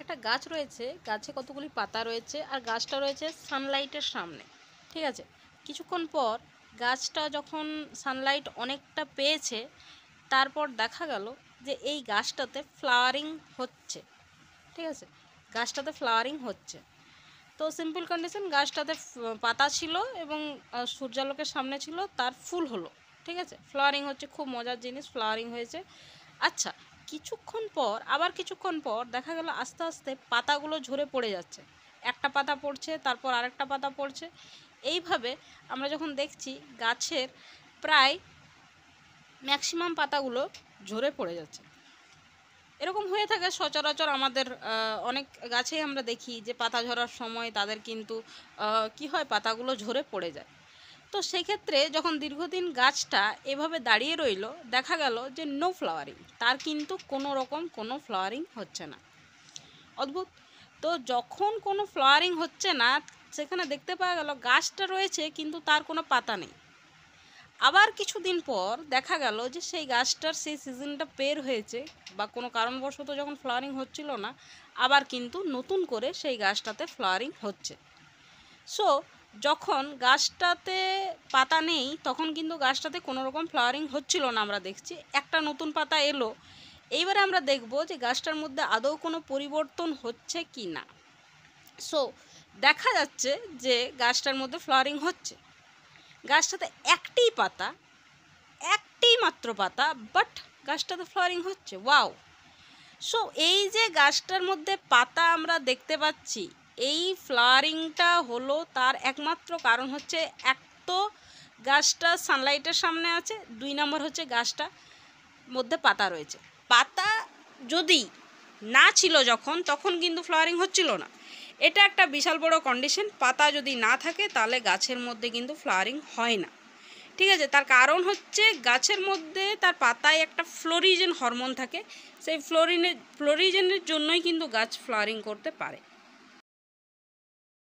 একটা গাছ রয়েছে, গাছে কতগুলি পাতা রয়েছে আর গাছটা রয়েছে সানলাইটের সামনে। ঠিক আছে, কিছুক্ষণ পর গাছটা যখন সানলাইট অনেকটা পেয়েছে, তারপর দেখা গেল যে এই গাছটাতে ফ্লাওয়ারিং হচ্ছে। ঠিক আছে, গাছটাতে ফ্লাওয়ারিং হচ্ছে। তো সিম্পল কন্ডিশন, গাছটাতে পাতা ছিল এবং সূর্যালোকের সামনে ছিল, তার ফুল হলো। ঠিক আছে, ফ্লাওয়ারিং হচ্ছে, খুব মজার জিনিস, ফ্লাওয়ারিং হয়েছে। আচ্ছা, কিছুক্ষণ পর দেখা গেল আস্তে আস্তে পাতাগুলো ঝরে পড়ে যাচ্ছে। একটা পাতা পড়ছে, তারপর আরেকটা পাতা পড়ছে। এইভাবে আমরা যখন দেখছি গাছের প্রায় ম্যাক্সিমাম পাতাগুলো ঝরে পড়ে যাচ্ছে। এরকম হয়ে থাকে সচরাচর আমাদের অনেক গাছেই আমরা দেখি যে পাতা ঝরার সময় তাদের কিন্তু কি হয়, পাতাগুলো ঝরে পড়ে যায়। তো সেক্ষেত্রে যখন দীর্ঘদিন গাছটা এভাবে দাঁড়িয়ে রইল, দেখা গেল যে নো ফ্লাওয়ারিং, তার কিন্তু কোনো রকম কোনো ফ্লাওয়ারিং হচ্ছে না। অদ্ভুত। তো যখন কোনো ফ্লাওয়ারিং হচ্ছে না, সেখানে দেখতে পাওয়া গেল গাছটা রয়েছে কিন্তু তার কোনো পাতা নেই। আবার কিছুদিন পর দেখা গেল যে সেই গাছটার সেই সিজনটা পের হয়েছে বা কোনো কারণবশত যখন ফ্লাওয়ারিং হচ্ছিল না, আবার কিন্তু নতুন করে সেই গাছটাতে ফ্লাওয়ারিং হচ্ছে। সো যখন গাছটাতে পাতা নেই তখন কিন্তু গাছটাতে কোনো রকম ফ্লাওয়ারিং হচ্ছিল না, আমরা দেখছি একটা নতুন পাতা এলো। এইবারে আমরা দেখব যে গাছটার মধ্যে আদৌ কোনো পরিবর্তন হচ্ছে কি না। সো দেখা যাচ্ছে যে গাছটার মধ্যে ফ্লাওয়ারিং হচ্ছে। গাছটাতে একটি মাত্র পাতা, বাট গাছটাতে ফ্লাওয়ারিং হচ্ছে। ওয়াও! সো এই যে গাছটার মধ্যে পাতা আমরা দেখতে পাচ্ছি, এই ফ্লাওয়ারিংটা হলো তার একমাত্র কারণ হচ্ছে, এক তো গাছটা সানলাইটের সামনে আছে, 2 নম্বর হচ্ছে গাছটা মধ্যে পাতা রয়েছে। পাতা যদি না ছিল তখন কিন্তু ফ্লাওয়ারিং হচ্ছিল না। এটা একটা বিশাল বড় কন্ডিশন। পাতা যদি না থাকে তাহলে গাছের মধ্যে কিন্তু ফ্লাওয়ারিং হয় না। ঠিক আছে, তার কারণ হচ্ছে গাছের মধ্যে তার পাতায় একটা ফ্লোরিজেন হরমোন থাকে, সেই ফ্লোরিজেনের জন্যই কিন্তু গাছ ফ্লাওয়ারিং করতে পারে।